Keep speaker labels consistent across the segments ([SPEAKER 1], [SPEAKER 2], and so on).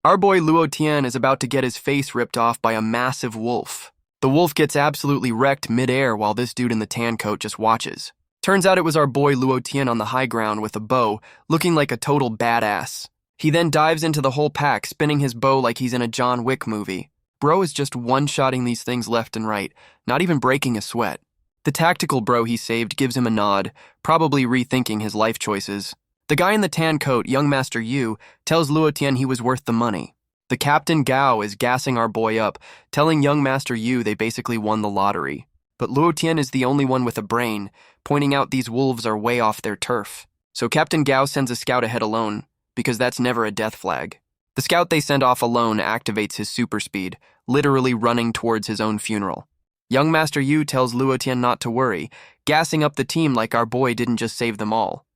[SPEAKER 1] Our boy Luo Tian is about to get his face ripped off by a massive wolf. The wolf gets absolutely wrecked midair while this dude in the tan coat just watches. Turns out it was our boy Luo Tian on the high ground with a bow, looking like a total badass. He then dives into the whole pack, spinning his bow like he's in a John Wick movie. Bro is just one-shotting these things left and right, not even breaking a sweat. The tactical bro he saved gives him a nod, probably rethinking his life choices. The guy in the tan coat, young Master Yu, tells Luo Tian he was worth the money. The Captain Gao is gassing our boy up, telling young Master Yu they basically won the lottery. But Luo Tian is the only one with a brain, pointing out these wolves are way off their turf. So Captain Gao sends a scout ahead alone, because that's never a death flag. The scout they send off alone activates his super speed, literally running towards his own funeral. Young Master Yu tells Luo Tian not to worry, gassing up the team like our boy didn't just save them all.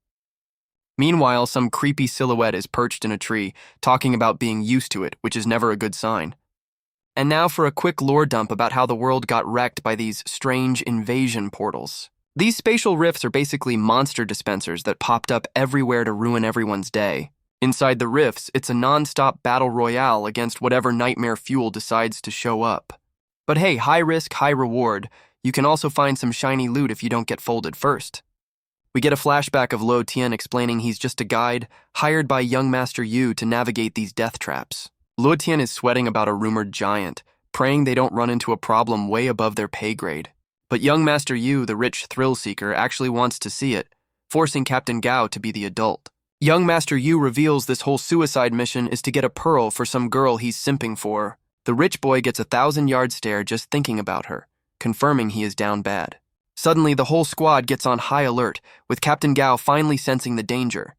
[SPEAKER 1] Meanwhile, some creepy silhouette is perched in a tree, talking about being used to it, which is never a good sign. And now for a quick lore dump about how the world got wrecked by these strange invasion portals. These spatial rifts are basically monster dispensers that popped up everywhere to ruin everyone's day. Inside the rifts, it's a non-stop battle royale against whatever nightmare fuel decides to show up. But hey, high risk, high reward. You can also find some shiny loot if you don't get folded first. We get a flashback of Luo Tian explaining he's just a guide, hired by young Master Yu to navigate these death traps. Luo Tian is sweating about a rumored giant, praying they don't run into a problem way above their pay grade. But young Master Yu, the rich thrill-seeker, actually wants to see it, forcing Captain Gao to be the adult. Young Master Yu reveals this whole suicide mission is to get a pearl for some girl he's simping for. The rich boy gets a 1,000-yard stare just thinking about her, confirming he is down bad. Suddenly, the whole squad gets on high alert, with Captain Gao finally sensing the danger.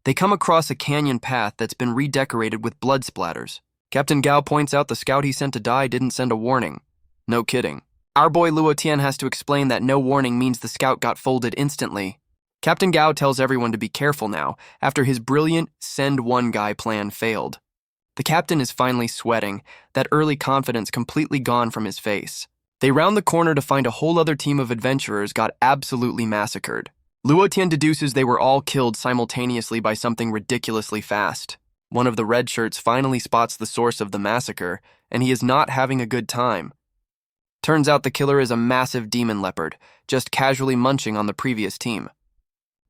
[SPEAKER 1] They come across a canyon path that's been redecorated with blood splatters. Captain Gao points out the scout he sent to die didn't send a warning. No kidding. Our boy Luo Tian has to explain that no warning means the scout got folded instantly. Captain Gao tells everyone to be careful now, after his brilliant send-one-guy plan failed. The captain is finally sweating, that early confidence completely gone from his face. They round the corner to find a whole other team of adventurers got absolutely massacred. Luo Tian deduces they were all killed simultaneously by something ridiculously fast. One of the red shirts finally spots the source of the massacre, and he is not having a good time. Turns out the killer is a massive demon leopard, just casually munching on the previous team.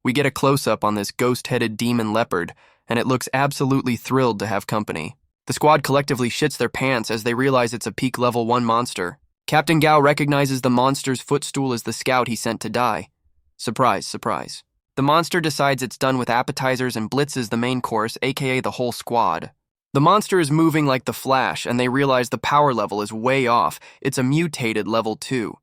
[SPEAKER 1] We get a close-up on this ghost-headed demon leopard, and it looks absolutely thrilled to have company. The squad collectively shits their pants as they realize it's a peak level 1 monster. Captain Gao recognizes the monster's footstool as the scout he sent to die. Surprise, surprise. The monster decides it's done with appetizers and blitzes the main course, aka the whole squad. The monster is moving like the Flash, and they realize the power level is way off. It's a mutated level 2.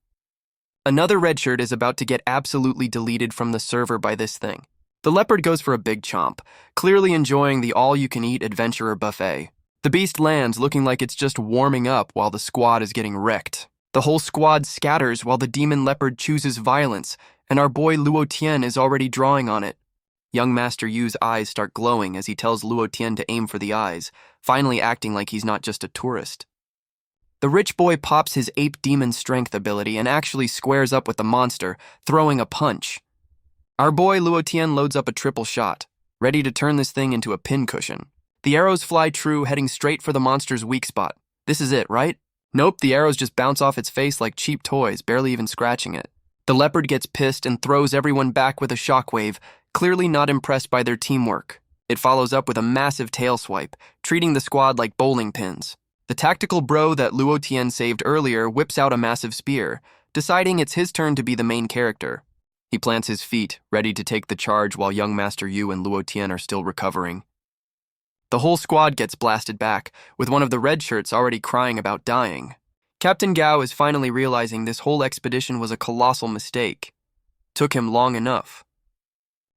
[SPEAKER 1] Another red shirt is about to get absolutely deleted from the server by this thing. The leopard goes for a big chomp, clearly enjoying the all-you-can-eat adventurer buffet. The beast lands looking like it's just warming up while the squad is getting wrecked. The whole squad scatters while the demon leopard chooses violence, and our boy Luo Tian is already drawing on it. Young Master Yu's eyes start glowing as he tells Luo Tian to aim for the eyes, finally acting like he's not just a tourist. The rich boy pops his ape demon strength ability and actually squares up with the monster, throwing a punch. Our boy Luo Tian loads up a triple shot, ready to turn this thing into a pincushion. The arrows fly true, heading straight for the monster's weak spot. This is it, right? Nope, the arrows just bounce off its face like cheap toys, barely even scratching it. The leopard gets pissed and throws everyone back with a shockwave, clearly not impressed by their teamwork. It follows up with a massive tail swipe, treating the squad like bowling pins. The tactical bro that Luo Tian saved earlier whips out a massive spear, deciding it's his turn to be the main character. He plants his feet, ready to take the charge while young Master Yu and Luo Tian are still recovering. The whole squad gets blasted back, with one of the red shirts already crying about dying. Captain Gao is finally realizing this whole expedition was a colossal mistake. Took him long enough.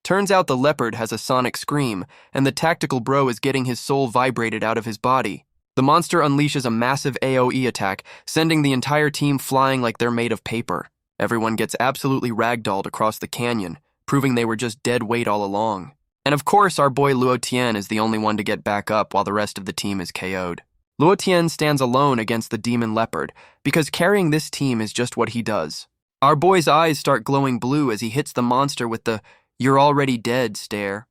[SPEAKER 1] Turns out the leopard has a sonic scream, and the tactical bro is getting his soul vibrated out of his body. The monster unleashes a massive AoE attack, sending the entire team flying like they're made of paper. Everyone gets absolutely ragdolled across the canyon, proving they were just dead weight all along. And of course, our boy Luo Tian is the only one to get back up while the rest of the team is KO'd. Luo Tian stands alone against the demon leopard, because carrying this team is just what he does. Our boy's eyes start glowing blue as he hits the monster with the "you're already dead" stare.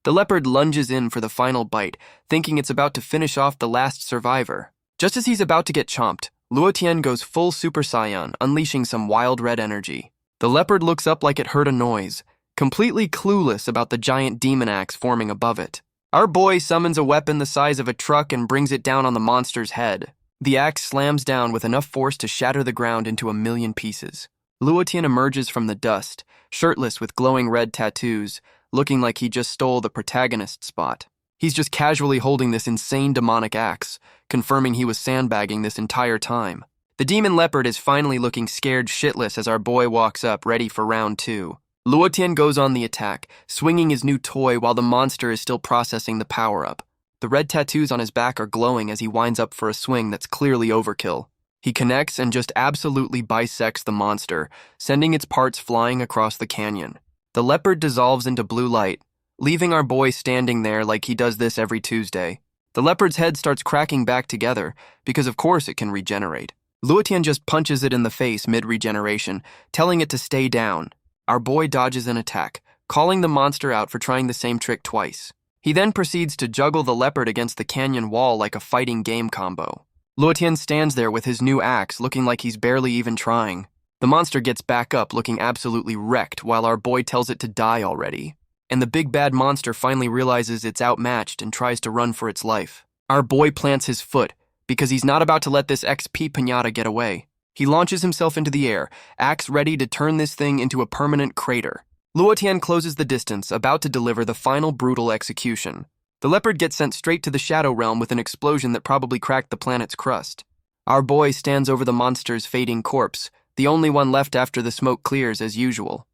[SPEAKER 1] The leopard lunges in for the final bite, thinking it's about to finish off the last survivor. Just as he's about to get chomped, Luo Tian goes full Super Saiyan, unleashing some wild red energy. The leopard looks up like it heard a noise, completely clueless about the giant demon axe forming above it. Our boy summons a weapon the size of a truck and brings it down on the monster's head. The axe slams down with enough force to shatter the ground into 1,000,000 pieces. Luo Tian emerges from the dust, shirtless with glowing red tattoos, looking like he just stole the protagonist's spot. He's just casually holding this insane demonic axe, confirming he was sandbagging this entire time. The demon leopard is finally looking scared shitless as our boy walks up, ready for round 2. Luo Tian goes on the attack, swinging his new toy while the monster is still processing the power-up. The red tattoos on his back are glowing as he winds up for a swing that's clearly overkill. He connects and just absolutely bisects the monster, sending its parts flying across the canyon. The leopard dissolves into blue light, leaving our boy standing there like he does this every Tuesday. The leopard's head starts cracking back together, because of course it can regenerate. Luo Tian just punches it in the face mid-regeneration, telling it to stay down. Our boy dodges an attack, calling the monster out for trying the same trick twice. He then proceeds to juggle the leopard against the canyon wall like a fighting game combo. Luo Tian stands there with his new axe, looking like he's barely even trying. The monster gets back up, looking absolutely wrecked, while our boy tells it to die already. And the big bad monster finally realizes it's outmatched and tries to run for its life. Our boy plants his foot, because he's not about to let this XP piñata get away. He launches himself into the air, axe ready to turn this thing into a permanent crater. Luo Tian closes the distance, about to deliver the final brutal execution. The leopard gets sent straight to the Shadow Realm with an explosion that probably cracked the planet's crust. Our boy stands over the monster's fading corpse, the only one left after the smoke clears as usual.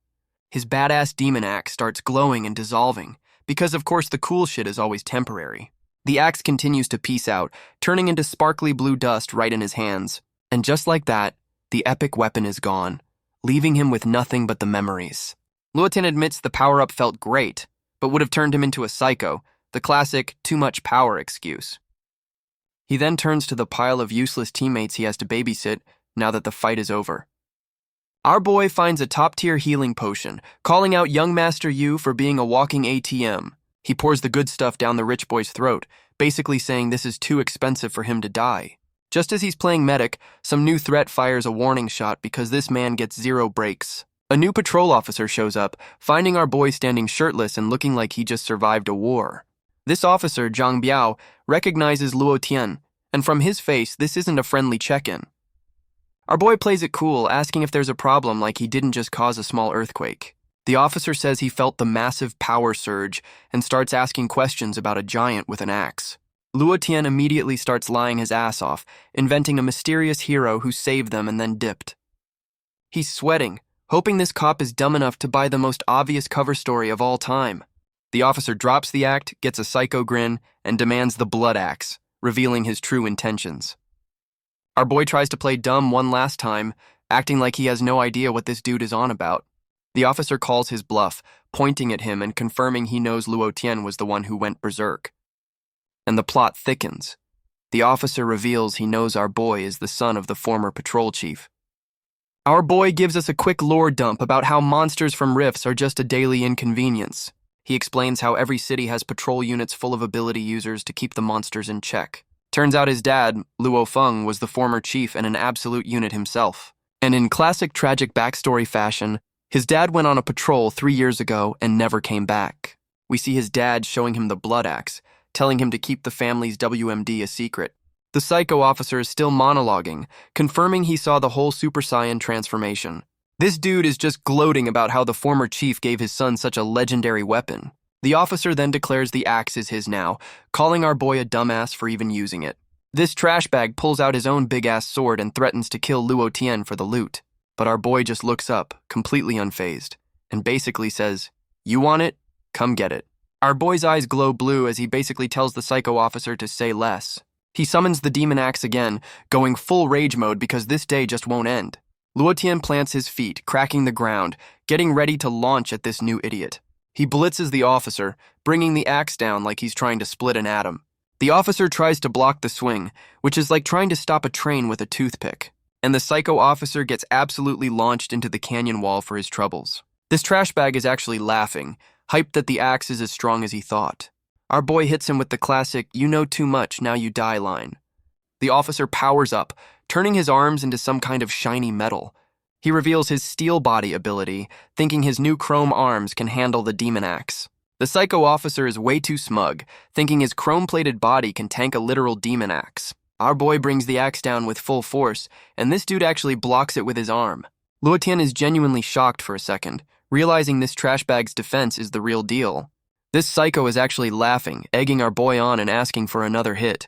[SPEAKER 1] His badass demon axe starts glowing and dissolving, because of course the cool shit is always temporary. The axe continues to peace out, turning into sparkly blue dust right in his hands. And just like that, the epic weapon is gone, leaving him with nothing but the memories. Luo Tian admits the power-up felt great, but would have turned him into a psycho, the classic too much power excuse. He then turns to the pile of useless teammates he has to babysit now that the fight is over. Our boy finds a top-tier healing potion, calling out young Master Yu for being a walking ATM. He pours the good stuff down the rich boy's throat, basically saying this is too expensive for him to die. Just as he's playing medic, some new threat fires a warning shot because this man gets 0 breaks. A new patrol officer shows up, finding our boy standing shirtless and looking like he just survived a war. This officer, Zhang Biao, recognizes Luo Tian, and from his face, this isn't a friendly check-in. Our boy plays it cool, asking if there's a problem like he didn't just cause a small earthquake. The officer says he felt the massive power surge and starts asking questions about a giant with an axe. Luo Tian immediately starts lying his ass off, inventing a mysterious hero who saved them and then dipped. He's sweating, hoping this cop is dumb enough to buy the most obvious cover story of all time. The officer drops the act, gets a psycho grin, and demands the blood axe, revealing his true intentions. Our boy tries to play dumb one last time, acting like he has no idea what this dude is on about. The officer calls his bluff, pointing at him and confirming he knows Luo Tian was the one who went berserk. And the plot thickens. The officer reveals he knows our boy is the son of the former patrol chief. Our boy gives us a quick lore dump about how monsters from rifts are just a daily inconvenience. He explains how every city has patrol units full of ability users to keep the monsters in check. Turns out his dad, Luo Feng, was the former chief and an absolute unit himself. And in classic tragic backstory fashion, his dad went on a patrol 3 years ago and never came back. We see his dad showing him the blood axe, telling him to keep the family's WMD a secret. The psycho officer is still monologuing, confirming he saw the whole Super Saiyan transformation. This dude is just gloating about how the former chief gave his son such a legendary weapon. The officer then declares the axe is his now, calling our boy a dumbass for even using it. This trash bag pulls out his own big-ass sword and threatens to kill Luo Tian for the loot. But our boy just looks up, completely unfazed, and basically says, "You want it? Come get it." Our boy's eyes glow blue as he basically tells the psycho officer to say less. He summons the demon axe again, going full rage mode because this day just won't end. Luo Tian plants his feet, cracking the ground, getting ready to launch at this new idiot. He blitzes the officer, bringing the axe down like he's trying to split an atom. The officer tries to block the swing, which is like trying to stop a train with a toothpick. And the psycho officer gets absolutely launched into the canyon wall for his troubles. This trash bag is actually laughing, hyped that the axe is as strong as he thought. Our boy hits him with the classic, "You know too much, now you die" line. The officer powers up, turning his arms into some kind of shiny metal. He reveals his steel body ability, thinking his new chrome arms can handle the demon axe. The psycho officer is way too smug, thinking his chrome-plated body can tank a literal demon axe. Our boy brings the axe down with full force, and this dude actually blocks it with his arm. Luo Tian is genuinely shocked for a second, realizing this trash bag's defense is the real deal. This psycho is actually laughing, egging our boy on and asking for another hit.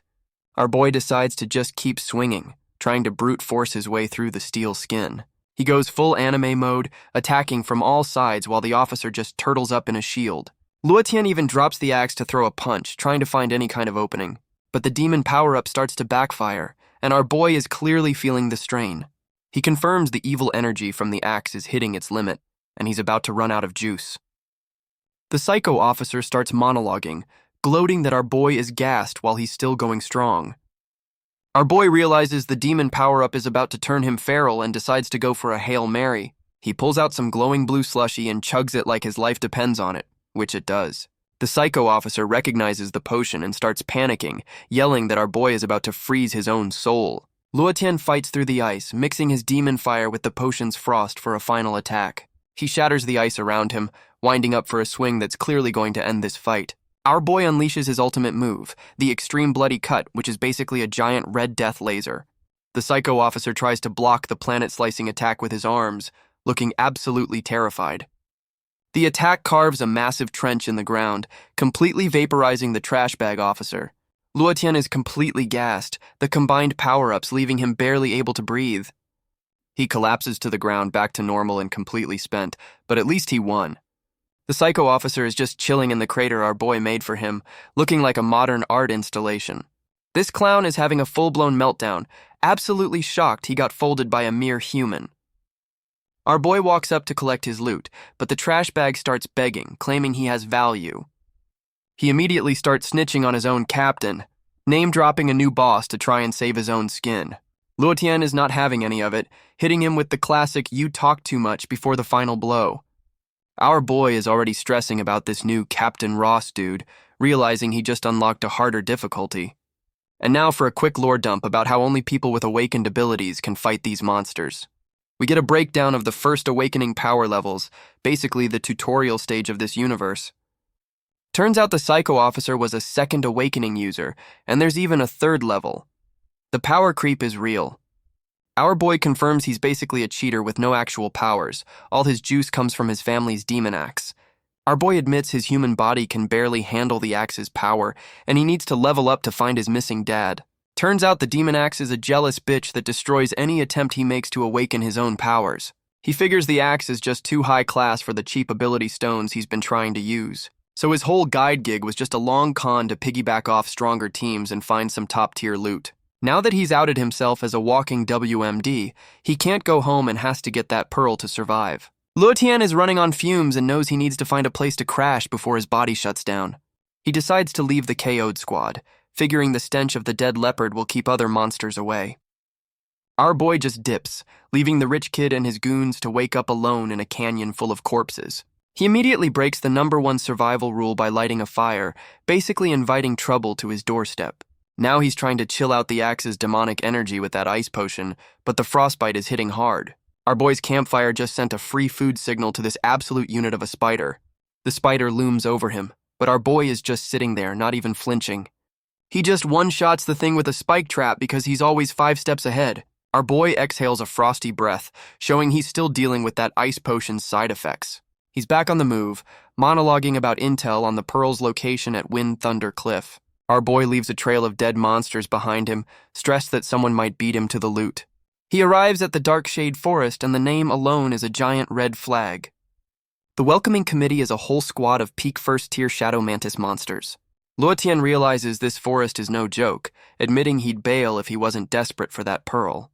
[SPEAKER 1] Our boy decides to just keep swinging, trying to brute force his way through the steel skin. He goes full anime mode, attacking from all sides while the officer just turtles up in a shield. Luo Tian even drops the axe to throw a punch, trying to find any kind of opening. But the demon power-up starts to backfire, and our boy is clearly feeling the strain. He confirms the evil energy from the axe is hitting its limit, and he's about to run out of juice. The psycho officer starts monologuing, gloating that our boy is gassed while he's still going strong. Our boy realizes the demon power-up is about to turn him feral and decides to go for a Hail Mary. He pulls out some glowing blue slushy and chugs it like his life depends on it, which it does. The psycho officer recognizes the potion and starts panicking, yelling that our boy is about to freeze his own soul. Luo Tian fights through the ice, mixing his demon fire with the potion's frost for a final attack. He shatters the ice around him, winding up for a swing that's clearly going to end this fight. Our boy unleashes his ultimate move, the Extreme Bloody Cut, which is basically a giant red death laser. The psycho officer tries to block the planet-slicing attack with his arms, looking absolutely terrified. The attack carves a massive trench in the ground, completely vaporizing the trash bag officer. Luo Tian is completely gassed, the combined power-ups leaving him barely able to breathe. He collapses to the ground back to normal and completely spent, but at least he won. The psycho officer is just chilling in the crater our boy made for him, looking like a modern art installation. This clown is having a full-blown meltdown, absolutely shocked he got folded by a mere human. Our boy walks up to collect his loot, but the trash bag starts begging, claiming he has value. He immediately starts snitching on his own captain, name-dropping a new boss to try and save his own skin. Luo Tian is not having any of it, hitting him with the classic "you talk too much" before the final blow. Our boy is already stressing about this new Captain Ross dude, realizing he just unlocked a harder difficulty. And now for a quick lore dump about how only people with awakened abilities can fight these monsters. We get a breakdown of the first awakening power levels, basically the tutorial stage of this universe. Turns out the psycho officer was a second awakening user, and there's even a third level. The power creep is real. Our boy confirms he's basically a cheater with no actual powers. All his juice comes from his family's demon axe. Our boy admits his human body can barely handle the axe's power, and he needs to level up to find his missing dad. Turns out the demon axe is a jealous bitch that destroys any attempt he makes to awaken his own powers. He figures the axe is just too high class for the cheap ability stones he's been trying to use. So his whole guide gig was just a long con to piggyback off stronger teams and find some top-tier loot. Now that he's outed himself as a walking WMD, he can't go home and has to get that pearl to survive. Luo Tian is running on fumes and knows he needs to find a place to crash before his body shuts down. He decides to leave the KO'd squad, figuring the stench of the dead leopard will keep other monsters away. Our boy just dips, leaving the rich kid and his goons to wake up alone in a canyon full of corpses. He immediately breaks the #1 survival rule by lighting a fire, basically inviting trouble to his doorstep. Now he's trying to chill out the axe's demonic energy with that ice potion, but the frostbite is hitting hard. Our boy's campfire just sent a free food signal to this absolute unit of a spider. The spider looms over him, but our boy is just sitting there, not even flinching. He just one-shots the thing with a spike trap because he's always 5 steps ahead. Our boy exhales a frosty breath, showing he's still dealing with that ice potion's side effects. He's back on the move, monologuing about intel on the Pearl's location at Wind Thunder Cliff. Our boy leaves a trail of dead monsters behind him, stressed that someone might beat him to the loot. He arrives at the Darkshade Forest, and the name alone is a giant red flag. The welcoming committee is a whole squad of peak first-tier Shadow Mantis monsters. Luo Tian realizes this forest is no joke, admitting he'd bail if he wasn't desperate for that pearl.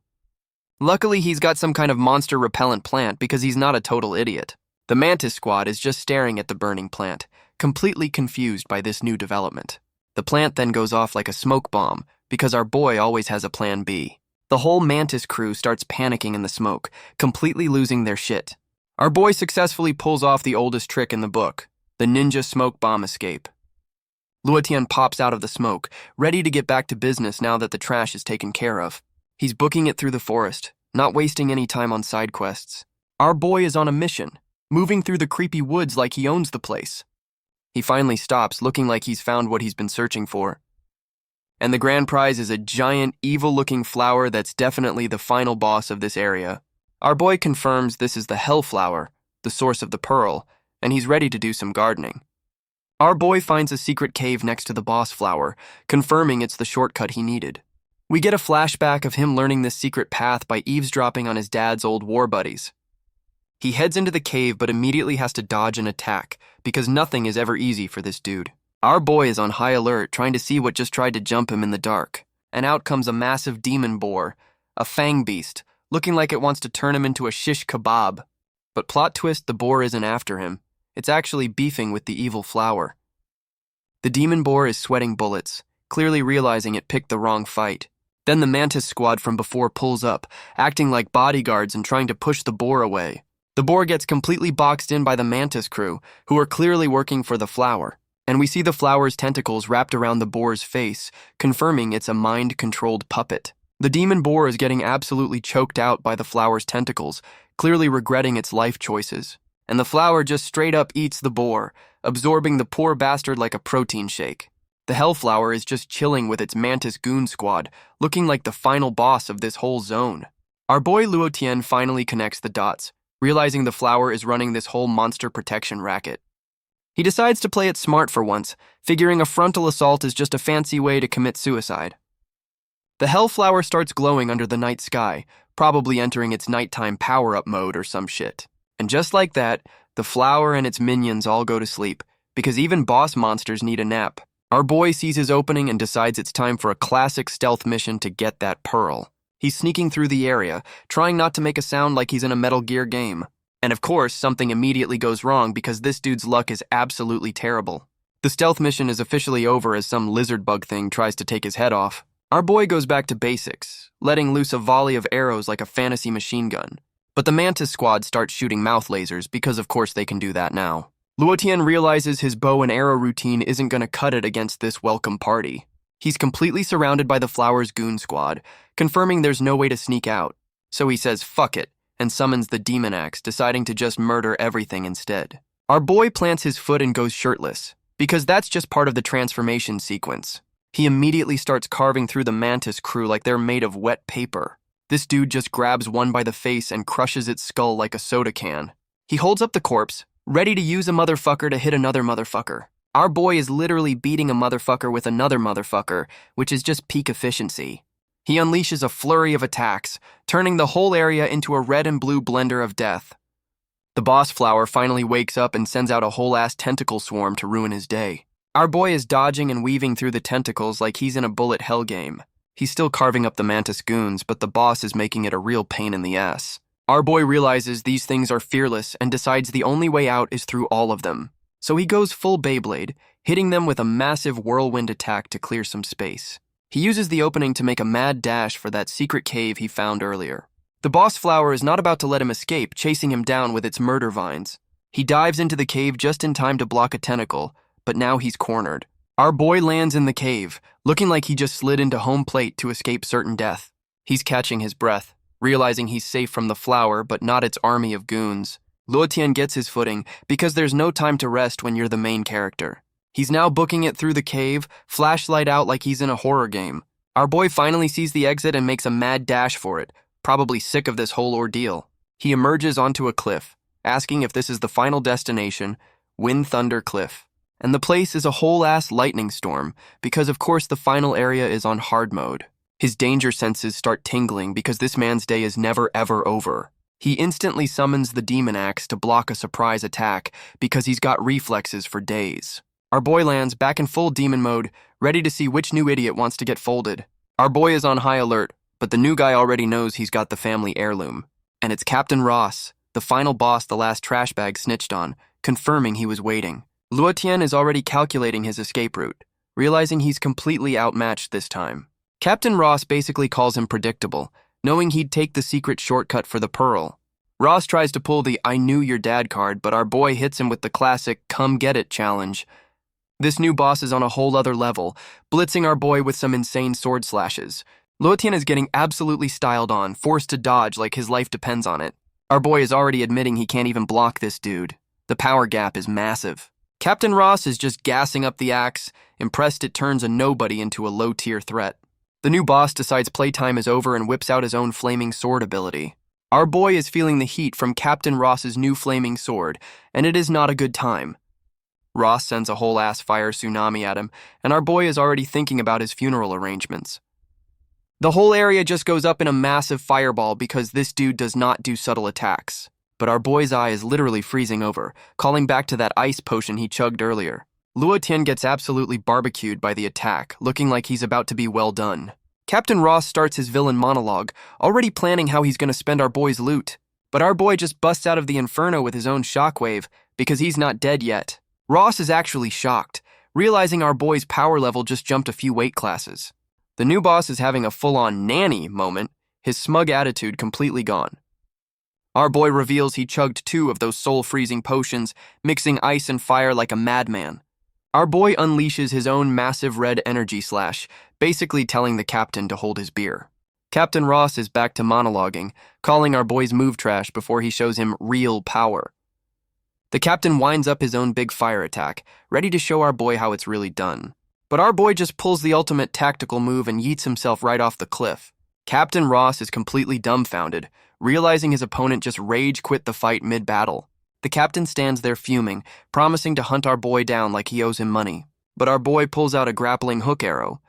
[SPEAKER 1] Luckily, he's got some kind of monster-repellent plant because he's not a total idiot. The Mantis squad is just staring at the burning plant, completely confused by this new development. The plant then goes off like a smoke bomb, because our boy always has a plan B. The whole Mantis crew starts panicking in the smoke, completely losing their shit. Our boy successfully pulls off the oldest trick in the book, The ninja smoke bomb escape. Luotian pops out of the smoke, ready to get back to business now that the trash is taken care of. He's booking it through the forest, not wasting any time on side quests. Our boy is on a mission, moving through the creepy woods like he owns the place. He finally stops, looking like he's found what he's been searching for. And the grand prize is a giant, evil-looking flower that's definitely the final boss of this area. Our boy confirms this is the hell flower, the source of the pearl, and he's ready to do some gardening. Our boy finds a secret cave next to the boss flower, confirming it's the shortcut he needed. We get a flashback of him learning this secret path by eavesdropping on his dad's old war buddies. He heads into the cave but immediately has to dodge an attack, because nothing is ever easy for this dude. Our boy is on high alert, trying to see what just tried to jump him in the dark. And out comes a massive demon boar, a fang beast, looking like it wants to turn him into a shish kebab. But plot twist, the boar isn't after him. It's actually beefing with the evil flower. The demon boar is sweating bullets, clearly realizing it picked the wrong fight. Then the mantis squad from before pulls up, acting like bodyguards and trying to push the boar away. The boar gets completely boxed in by the mantis crew, who are clearly working for the flower. And we see the flower's tentacles wrapped around the boar's face, confirming it's a mind-controlled puppet. The demon boar is getting absolutely choked out by the flower's tentacles, clearly regretting its life choices. And the flower just straight up eats the boar, absorbing the poor bastard like a protein shake. The hellflower is just chilling with its mantis goon squad, looking like the final boss of this whole zone. Our boy Luotian finally connects the dots, realizing the flower is running this whole monster protection racket. He decides to play it smart for once, figuring a frontal assault is just a fancy way to commit suicide. The hellflower starts glowing under the night sky, probably entering its nighttime power-up mode or some shit. And just like that, the flower and its minions all go to sleep, because even boss monsters need a nap. Our boy sees his opening and decides it's time for a classic stealth mission to get that pearl. He's sneaking through the area, trying not to make a sound like he's in a Metal Gear game. And of course, something immediately goes wrong because this dude's luck is absolutely terrible. The stealth mission is officially over as some lizard bug thing tries to take his head off. Our boy goes back to basics, letting loose a volley of arrows like a fantasy machine gun. But the Mantis squad starts shooting mouth lasers because of course they can do that now. Luotian realizes his bow and arrow routine isn't going to cut it against this welcome party. He's completely surrounded by the flower's goon squad, confirming there's no way to sneak out. So he says fuck it, and summons the demon axe, deciding to just murder everything instead. Our boy plants his foot and goes shirtless, because that's just part of the transformation sequence. He immediately starts carving through the Mantis crew like they're made of wet paper. This dude just grabs one by the face and crushes its skull like a soda can. He holds up the corpse, ready to use a motherfucker to hit another motherfucker. Our boy is literally beating a motherfucker with another motherfucker, which is just peak efficiency. He unleashes a flurry of attacks, turning the whole area into a red and blue blender of death. The boss flower finally wakes up and sends out a whole-ass tentacle swarm to ruin his day. Our boy is dodging and weaving through the tentacles like he's in a bullet hell game. He's still carving up the Mantis goons, but the boss is making it a real pain in the ass. Our boy realizes these things are fearless and decides the only way out is through all of them. So he goes full Beyblade, hitting them with a massive whirlwind attack to clear some space. He uses the opening to make a mad dash for that secret cave he found earlier. The boss flower is not about to let him escape, chasing him down with its murder vines. He dives into the cave just in time to block a tentacle, but now he's cornered. Our boy lands in the cave, looking like he just slid into home plate to escape certain death. He's catching his breath, realizing he's safe from the flower but not its army of goons. Luotian gets his footing because there's no time to rest when you're the main character. He's now booking it through the cave, flashlight out like he's in a horror game. Our boy finally sees the exit and makes a mad dash for it, probably sick of this whole ordeal. He emerges onto a cliff, asking if this is the final destination, Wind Thunder Cliff. And the place is a whole-ass lightning storm, because of course the final area is on hard mode. His danger senses start tingling because this man's day is never ever over. He instantly summons the demon axe to block a surprise attack because he's got reflexes for days. Our boy lands back in full demon mode, ready to see which new idiot wants to get folded. Our boy is on high alert, but the new guy already knows he's got the family heirloom. And it's Captain Ross, the final boss the last trash bag snitched on, confirming he was waiting. Luotian is already calculating his escape route, realizing he's completely outmatched this time. Captain Ross basically calls him predictable, knowing he'd take the secret shortcut for the pearl. Ross tries to pull the "I knew your dad" card, but our boy hits him with the classic "come get it" challenge. This new boss is on a whole other level, blitzing our boy with some insane sword slashes. Luotian is getting absolutely styled on, forced to dodge like his life depends on it. Our boy is already admitting he can't even block this dude. The power gap is massive. Captain Ross is just gassing up the axe, impressed it turns a nobody into a low-tier threat. The new boss decides playtime is over and whips out his own flaming sword ability. Our boy is feeling the heat from Captain Ross's new flaming sword, and it is not a good time. Ross sends a whole-ass fire tsunami at him, and our boy is already thinking about his funeral arrangements. The whole area just goes up in a massive fireball because this dude does not do subtle attacks. But our boy's eye is literally freezing over, calling back to that ice potion he chugged earlier. Luotian gets absolutely barbecued by the attack, looking like he's about to be well done. Captain Ross starts his villain monologue, already planning how he's going to spend our boy's loot. But our boy just busts out of the inferno with his own shockwave because he's not dead yet. Ross is actually shocked, realizing our boy's power level just jumped a few weight classes. The new boss is having a full-on nanny moment, his smug attitude completely gone. Our boy reveals he chugged 2 of those soul-freezing potions, mixing ice and fire like a madman. Our boy unleashes his own massive red energy slash, basically telling the captain to hold his beer. Captain Ross is back to monologuing, calling our boy's move trash before he shows him real power. The captain winds up his own big fire attack, ready to show our boy how it's really done. But our boy just pulls the ultimate tactical move and yeets himself right off the cliff. Captain Ross is completely dumbfounded, realizing his opponent just rage quit the fight mid-battle. The captain stands there fuming, promising to hunt our boy down like he owes him money. But our boy pulls out a grappling hook arrow,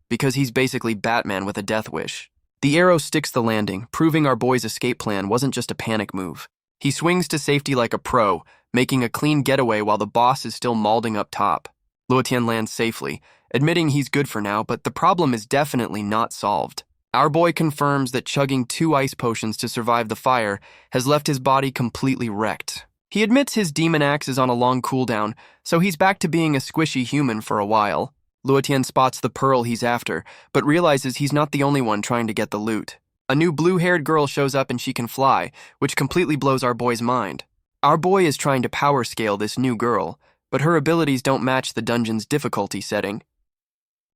[SPEAKER 1] because he's basically Batman with a death wish. The arrow sticks the landing, proving our boy's escape plan wasn't just a panic move. He swings to safety like a pro, making a clean getaway while the boss is still mauling up top. Luotian lands safely, admitting he's good for now, but the problem is definitely not solved. Our boy confirms that chugging 2 ice potions to survive the fire has left his body completely wrecked. He admits his demon axe is on a long cooldown, so he's back to being a squishy human for a while. Luotian spots the pearl he's after, but realizes he's not the only one trying to get the loot. A new blue-haired girl shows up and she can fly, which completely blows our boy's mind. Our boy is trying to power scale this new girl, but her abilities don't match the dungeon's difficulty setting.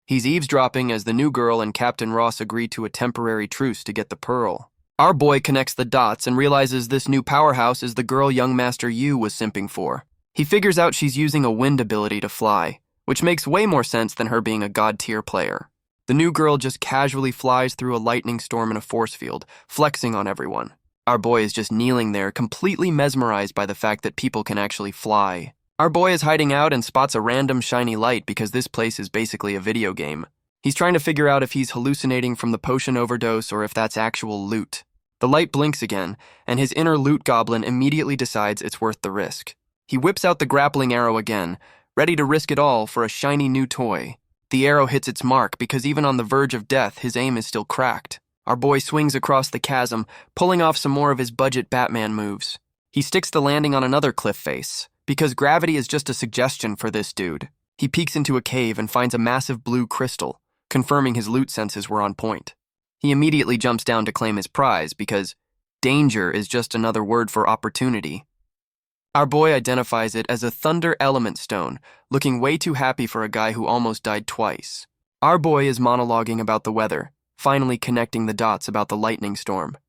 [SPEAKER 1] He's eavesdropping as the new girl and Captain Ross agree to a temporary truce to get the pearl. Our boy connects the dots and realizes this new powerhouse is the girl young Master Yu was simping for. He figures out she's using a wind ability to fly, which makes way more sense than her being a god-tier player. The new girl just casually flies through a lightning storm in a force field, flexing on everyone. Our boy is just kneeling there, completely mesmerized by the fact that people can actually fly. Our boy is hiding out and spots a random shiny light because this place is basically a video game. He's trying to figure out if he's hallucinating from the potion overdose or if that's actual loot. The light blinks again, and his inner loot goblin immediately decides it's worth the risk. He whips out the grappling arrow again, ready to risk it all for a shiny new toy. The arrow hits its mark because even on the verge of death, his aim is still cracked. Our boy swings across the chasm, pulling off some more of his budget Batman moves. He sticks the landing on another cliff face, because gravity is just a suggestion for this dude. He peeks into a cave and finds a massive blue crystal, confirming his loot senses were on point. He immediately jumps down to claim his prize because danger is just another word for opportunity. Our boy identifies it as a thunder element stone, looking way too happy for a guy who almost died twice. Our boy is monologuing about the weather, finally connecting the dots about the lightning storm.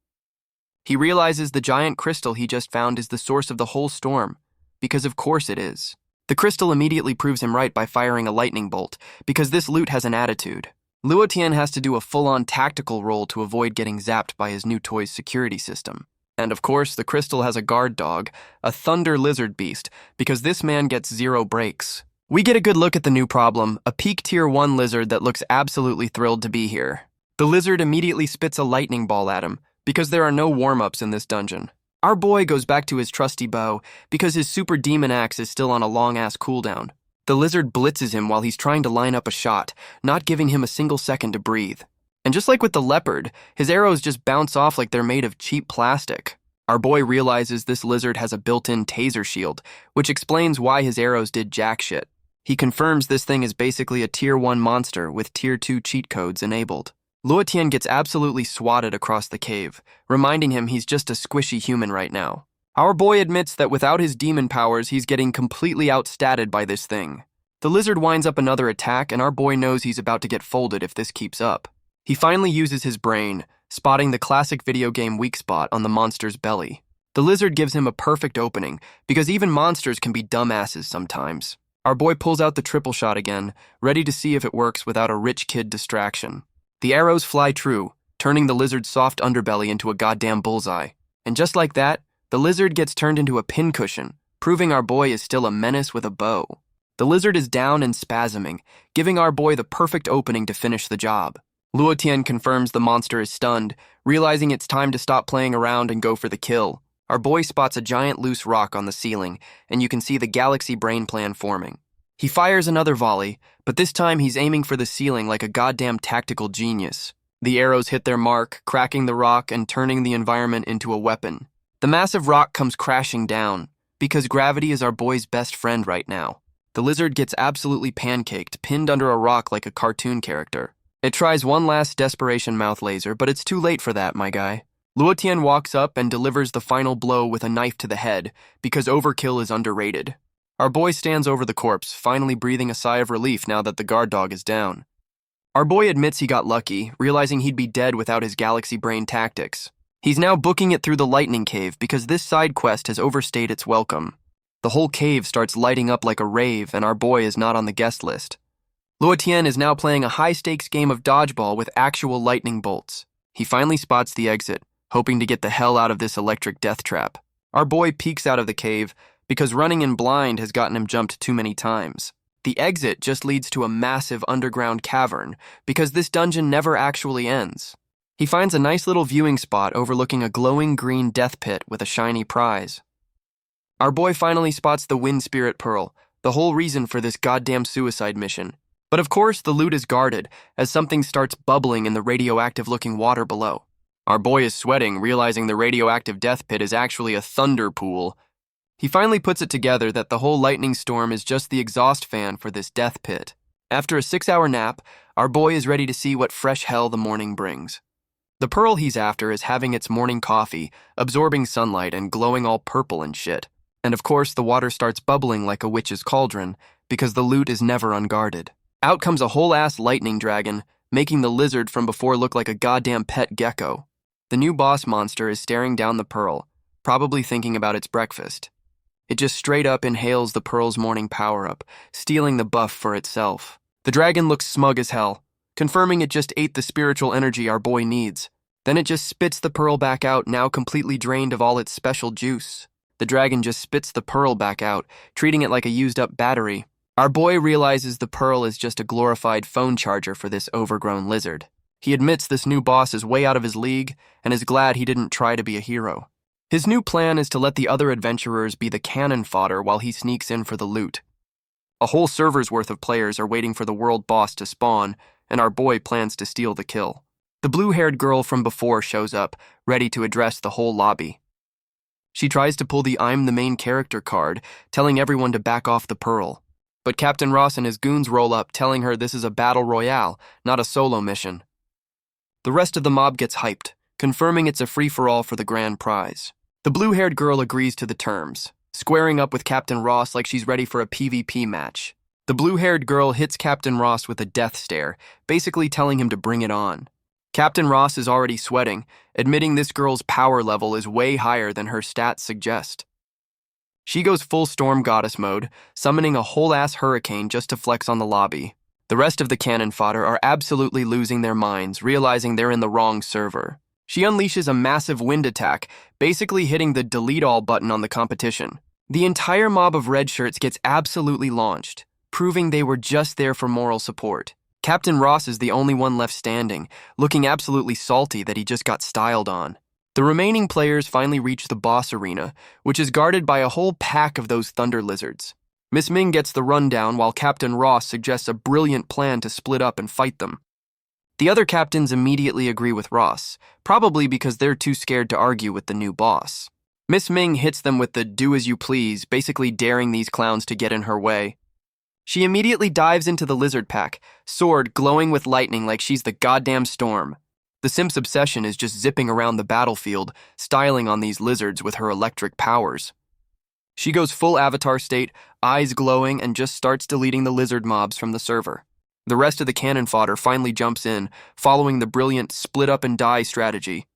[SPEAKER 1] He realizes the giant crystal he just found is the source of the whole storm, because of course it is. The crystal immediately proves him right by firing a lightning bolt, because this loot has an attitude. Luotian has to do a full-on tactical roll to avoid getting zapped by his new toy's security system. And of course, the crystal has a guard dog, a thunder lizard beast, because this man gets 0 breaks. We get a good look at the new problem, a peak tier 1 lizard that looks absolutely thrilled to be here. The lizard immediately spits a lightning ball at him, because there are no warm-ups in this dungeon. Our boy goes back to his trusty bow, because his super demon axe is still on a long-ass cooldown. The lizard blitzes him while he's trying to line up a shot, not giving him a single second to breathe. And just like with the leopard, his arrows just bounce off like they're made of cheap plastic. Our boy realizes this lizard has a built-in taser shield, which explains why his arrows did jack shit. He confirms this thing is basically a tier 1 monster with tier 2 cheat codes enabled. Luotian gets absolutely swatted across the cave, reminding him he's just a squishy human right now. Our boy admits that without his demon powers, he's getting completely outstatted by this thing. The lizard winds up another attack, and our boy knows he's about to get folded if this keeps up. He finally uses his brain, spotting the classic video game weak spot on the monster's belly. The lizard gives him a perfect opening, because even monsters can be dumbasses sometimes. Our boy pulls out the triple shot again, ready to see if it works without a rich kid distraction. The arrows fly true, turning the lizard's soft underbelly into a goddamn bullseye. And just like that, the lizard gets turned into a pincushion, proving our boy is still a menace with a bow. The lizard is down and spasming, giving our boy the perfect opening to finish the job. Luotian confirms the monster is stunned, realizing it's time to stop playing around and go for the kill. Our boy spots a giant loose rock on the ceiling, and you can see the galaxy brain plan forming. He fires another volley, but this time he's aiming for the ceiling like a goddamn tactical genius. The arrows hit their mark, cracking the rock and turning the environment into a weapon. The massive rock comes crashing down, because gravity is our boy's best friend right now. The lizard gets absolutely pancaked, pinned under a rock like a cartoon character. It tries one last desperation mouth laser, but it's too late for that, my guy. Luotian walks up and delivers the final blow with a knife to the head, because overkill is underrated. Our boy stands over the corpse, finally breathing a sigh of relief now that the guard dog is down. Our boy admits he got lucky, realizing he'd be dead without his galaxy brain tactics. He's now booking it through the lightning cave because this side quest has overstayed its welcome. The whole cave starts lighting up like a rave, and our boy is not on the guest list. Luotian is now playing a high-stakes game of dodgeball with actual lightning bolts. He finally spots the exit, hoping to get the hell out of this electric death trap. Our boy peeks out of the cave because running in blind has gotten him jumped too many times. The exit just leads to a massive underground cavern because this dungeon never actually ends. He finds a nice little viewing spot overlooking a glowing green death pit with a shiny prize. Our boy finally spots the Wind Spirit Pearl, the whole reason for this goddamn suicide mission. But of course, the loot is guarded as something starts bubbling in the radioactive-looking water below. Our boy is sweating, realizing the radioactive death pit is actually a thunder pool. He finally puts it together that the whole lightning storm is just the exhaust fan for this death pit. After a 6-hour nap, our boy is ready to see what fresh hell the morning brings. The pearl he's after is having its morning coffee, absorbing sunlight and glowing all purple and shit. And of course, the water starts bubbling like a witch's cauldron, because the loot is never unguarded. Out comes a whole-ass lightning dragon, making the lizard from before look like a goddamn pet gecko. The new boss monster is staring down the pearl, probably thinking about its breakfast. It just straight up inhales the pearl's morning power-up, stealing the buff for itself. The dragon looks smug as hell, confirming it just ate the spiritual energy our boy needs. Then it just spits the pearl back out, now completely drained of all its special juice. The dragon just spits the pearl back out, treating it like a used-up battery. Our boy realizes the pearl is just a glorified phone charger for this overgrown lizard. He admits this new boss is way out of his league and is glad he didn't try to be a hero. His new plan is to let the other adventurers be the cannon fodder while he sneaks in for the loot. A whole server's worth of players are waiting for the world boss to spawn, and our boy plans to steal the kill. The blue-haired girl from before shows up, ready to address the whole lobby. She tries to pull the I'm the main character card, telling everyone to back off the pearl. But Captain Ross and his goons roll up, telling her this is a battle royale, not a solo mission. The rest of the mob gets hyped, confirming it's a free-for-all for the grand prize. The blue-haired girl agrees to the terms, squaring up with Captain Ross like she's ready for a PvP match. The blue-haired girl hits Captain Ross with a death stare, basically telling him to bring it on. Captain Ross is already sweating, admitting this girl's power level is way higher than her stats suggest. She goes full Storm Goddess mode, summoning a whole-ass hurricane just to flex on the lobby. The rest of the cannon fodder are absolutely losing their minds, realizing they're in the wrong server. She unleashes a massive wind attack, basically hitting the delete all button on the competition. The entire mob of red shirts gets absolutely launched, proving they were just there for moral support. Captain Ross is the only one left standing, looking absolutely salty that he just got styled on. The remaining players finally reach the boss arena, which is guarded by a whole pack of those thunder lizards. Miss Ming gets the rundown while Captain Ross suggests a brilliant plan to split up and fight them. The other captains immediately agree with Ross, probably because they're too scared to argue with the new boss. Miss Ming hits them with the do as you please, basically daring these clowns to get in her way. She immediately dives into the lizard pack, sword glowing with lightning like she's the goddamn storm. The simp's obsession is just zipping around the battlefield, styling on these lizards with her electric powers. She goes full avatar state, eyes glowing, and just starts deleting the lizard mobs from the server. The rest of the cannon fodder finally jumps in, following the brilliant split up and die strategy.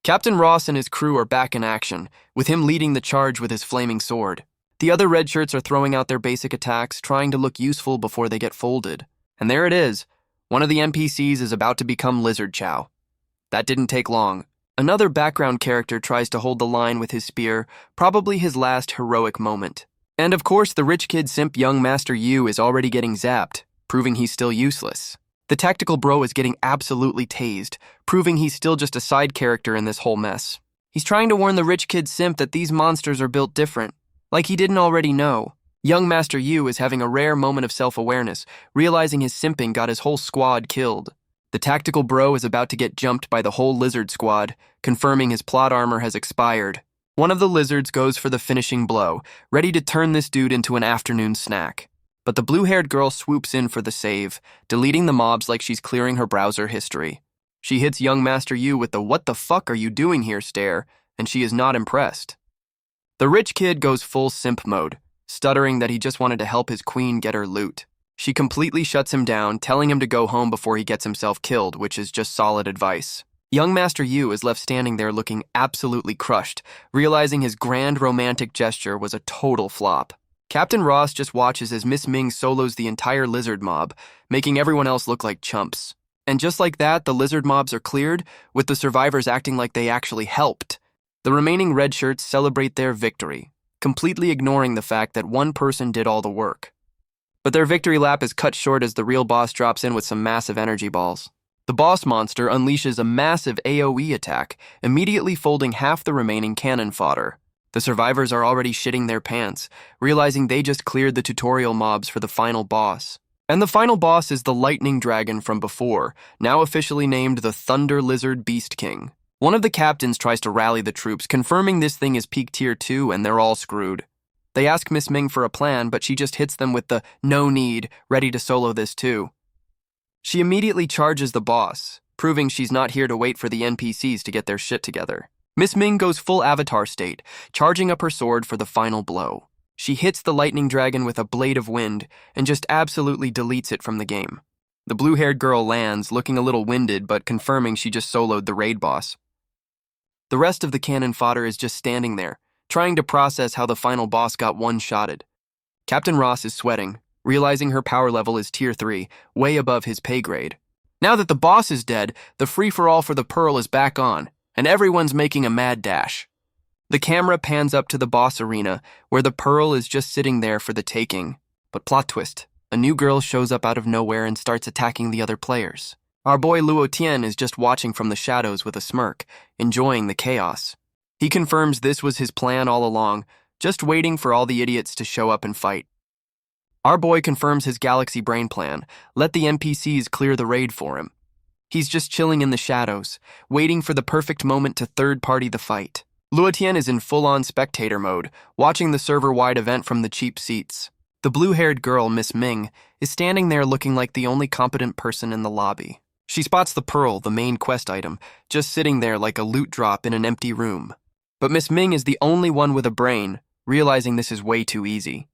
[SPEAKER 1] Captain Ross and his crew are back in action, with him leading the charge with his flaming sword. The other red shirts are throwing out their basic attacks, trying to look useful before they get folded. And there it is. One of the NPCs is about to become Lizard Chow. That didn't take long. Another background character tries to hold the line with his spear, probably his last heroic moment. And of course, the rich kid simp young Master Yu is already getting zapped, proving he's still useless. The tactical bro is getting absolutely tased, proving he's still just a side character in this whole mess. He's trying to warn the rich kid simp that these monsters are built different, like he didn't already know. Young Master Yu is having a rare moment of self-awareness, realizing his simping got his whole squad killed. The tactical bro is about to get jumped by the whole lizard squad, confirming his plot armor has expired. One of the lizards goes for the finishing blow, ready to turn this dude into an afternoon snack. But the blue-haired girl swoops in for the save, deleting the mobs like she's clearing her browser history. She hits young Master Yu with the "what the fuck are you doing here" stare, and she is not impressed. The rich kid goes full simp mode, stuttering that he just wanted to help his queen get her loot. She completely shuts him down, telling him to go home before he gets himself killed, which is just solid advice. Young Master Yu is left standing there looking absolutely crushed, realizing his grand romantic gesture was a total flop. Captain Ross just watches as Miss Ming solos the entire lizard mob, making everyone else look like chumps. And just like that, the lizard mobs are cleared, with the survivors acting like they actually helped. The remaining red shirts celebrate their victory, completely ignoring the fact that one person did all the work. But their victory lap is cut short as the real boss drops in with some massive energy balls. The boss monster unleashes a massive AoE attack, immediately folding half the remaining cannon fodder. The survivors are already shitting their pants, realizing they just cleared the tutorial mobs for the final boss. And the final boss is the lightning dragon from before, now officially named the Thunder Lizard Beast King. One of the captains tries to rally the troops, confirming this thing is peak tier 2 and they're all screwed. They ask Miss Ming for a plan, but she just hits them with the "no need, ready to solo this too." She immediately charges the boss, proving she's not here to wait for the NPCs to get their shit together. Miss Ming goes full avatar state, charging up her sword for the final blow. She hits the lightning dragon with a blade of wind and just absolutely deletes it from the game. The blue-haired girl lands, looking a little winded but confirming she just soloed the raid boss. The rest of the cannon fodder is just standing there, trying to process how the final boss got one-shotted. Captain Ross is sweating, realizing her power level is tier 3, way above his pay grade. Now that the boss is dead, the free-for-all for the pearl is back on, and everyone's making a mad dash. The camera pans up to the boss arena, where the pearl is just sitting there for the taking. But plot twist, a new girl shows up out of nowhere and starts attacking the other players. Our boy Luo Tian is just watching from the shadows with a smirk, enjoying the chaos. He confirms this was his plan all along, just waiting for all the idiots to show up and fight. Our boy confirms his galaxy brain plan, let the NPCs clear the raid for him. He's just chilling in the shadows, waiting for the perfect moment to third-party the fight. Luo Tian is in full-on spectator mode, watching the server-wide event from the cheap seats. The blue-haired girl, Miss Ming, is standing there looking like the only competent person in the lobby. She spots the pearl, the main quest item, just sitting there like a loot drop in an empty room. But Miss Ming is the only one with a brain, realizing this is way too easy.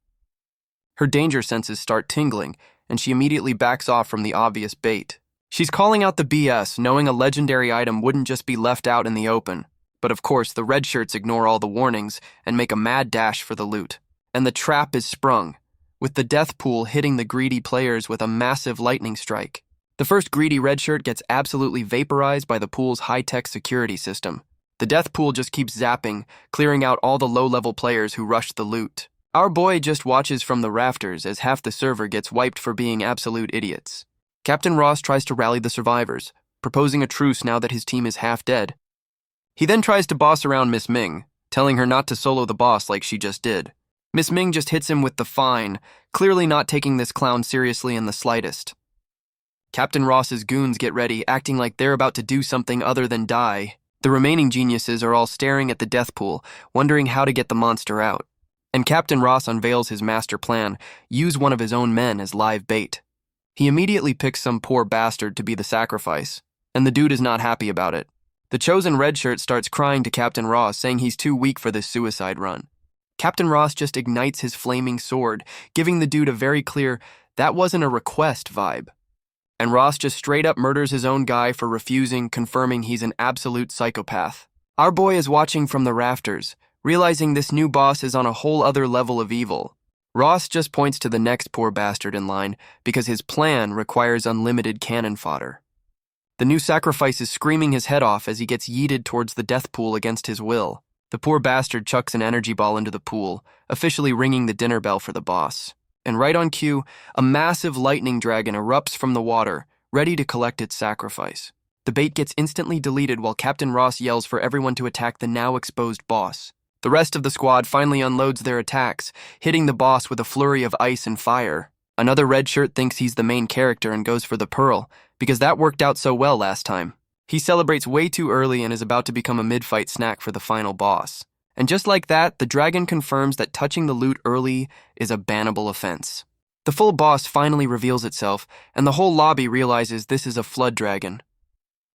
[SPEAKER 1] Her danger senses start tingling, and she immediately backs off from the obvious bait. She's calling out the BS, knowing a legendary item wouldn't just be left out in the open. But of course, the red shirts ignore all the warnings and make a mad dash for the loot. And the trap is sprung, with the death pool hitting the greedy players with a massive lightning strike. The first greedy red shirt gets absolutely vaporized by the pool's high-tech security system. The death pool just keeps zapping, clearing out all the low-level players who rushed the loot. Our boy just watches from the rafters as half the server gets wiped for being absolute idiots. Captain Ross tries to rally the survivors, proposing a truce now that his team is half dead. He then tries to boss around Miss Ming, telling her not to solo the boss like she just did. Miss Ming just hits him with the fine, clearly not taking this clown seriously in the slightest. Captain Ross's goons get ready, acting like they're about to do something other than die. The remaining geniuses are all staring at the death pool, wondering how to get the monster out. and Captain Ross unveils his master plan: use one of his own men as live bait. He immediately picks some poor bastard to be the sacrifice, and the dude is not happy about it. The chosen redshirt starts crying to Captain Ross, saying he's too weak for this suicide run. Captain Ross just ignites his flaming sword, giving the dude a very clear, "that wasn't a request" vibe. And Ross just straight up murders his own guy for refusing, confirming he's an absolute psychopath. Our boy is watching from the rafters, realizing this new boss is on a whole other level of evil. Ross just points to the next poor bastard in line because his plan requires unlimited cannon fodder. The new sacrifice is screaming his head off as he gets yeeted towards the death pool against his will. The poor bastard chucks an energy ball into the pool, officially ringing the dinner bell for the boss. And right on cue, a massive lightning dragon erupts from the water, ready to collect its sacrifice. The bait gets instantly deleted while Captain Ross yells for everyone to attack the now exposed boss. The rest of the squad finally unloads their attacks, hitting the boss with a flurry of ice and fire. Another red shirt thinks he's the main character and goes for the pearl, because that worked out so well last time. He celebrates way too early and is about to become a mid-fight snack for the final boss. And just like that, the dragon confirms that touching the loot early is a bannable offense. The full boss finally reveals itself, and the whole lobby realizes this is a flood dragon.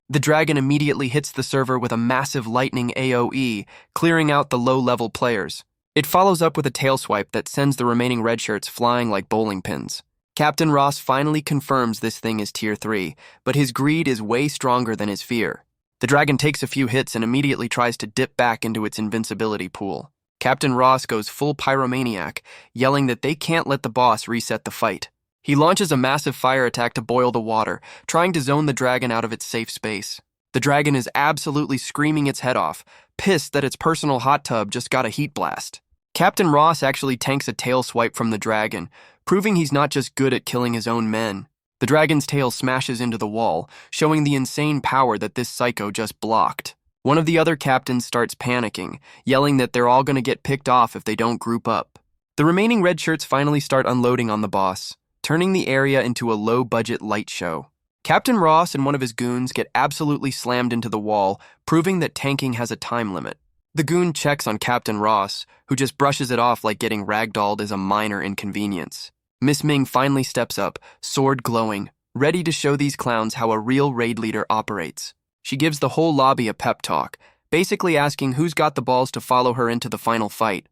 [SPEAKER 1] The dragon immediately hits the server with a massive lightning AoE, clearing out the low-level players. It follows up with a tail swipe that sends the remaining red shirts flying like bowling pins. Captain Ross finally confirms this thing is tier 3, but his greed is way stronger than his fear. The dragon takes a few hits and immediately tries to dip back into its invincibility pool. Captain Ross goes full pyromaniac, yelling that they can't let the boss reset the fight. He launches a massive fire attack to boil the water, trying to zone the dragon out of its safe space. The dragon is absolutely screaming its head off, pissed that its personal hot tub just got a heat blast. Captain Ross actually tanks a tail swipe from the dragon, proving he's not just good at killing his own men. The dragon's tail smashes into the wall, showing the insane power that this psycho just blocked. One of the other captains starts panicking, yelling that they're all going to get picked off if they don't group up. The remaining red shirts finally start unloading on the boss, turning the area into a low-budget light show. Captain Ross and one of his goons get absolutely slammed into the wall, proving that tanking has a time limit. The goon checks on Captain Ross, who just brushes it off like getting ragdolled is a minor inconvenience. Miss Ming finally steps up, sword glowing, ready to show these clowns how a real raid leader operates. She gives the whole lobby a pep talk, basically asking who's got the balls to follow her into the final fight.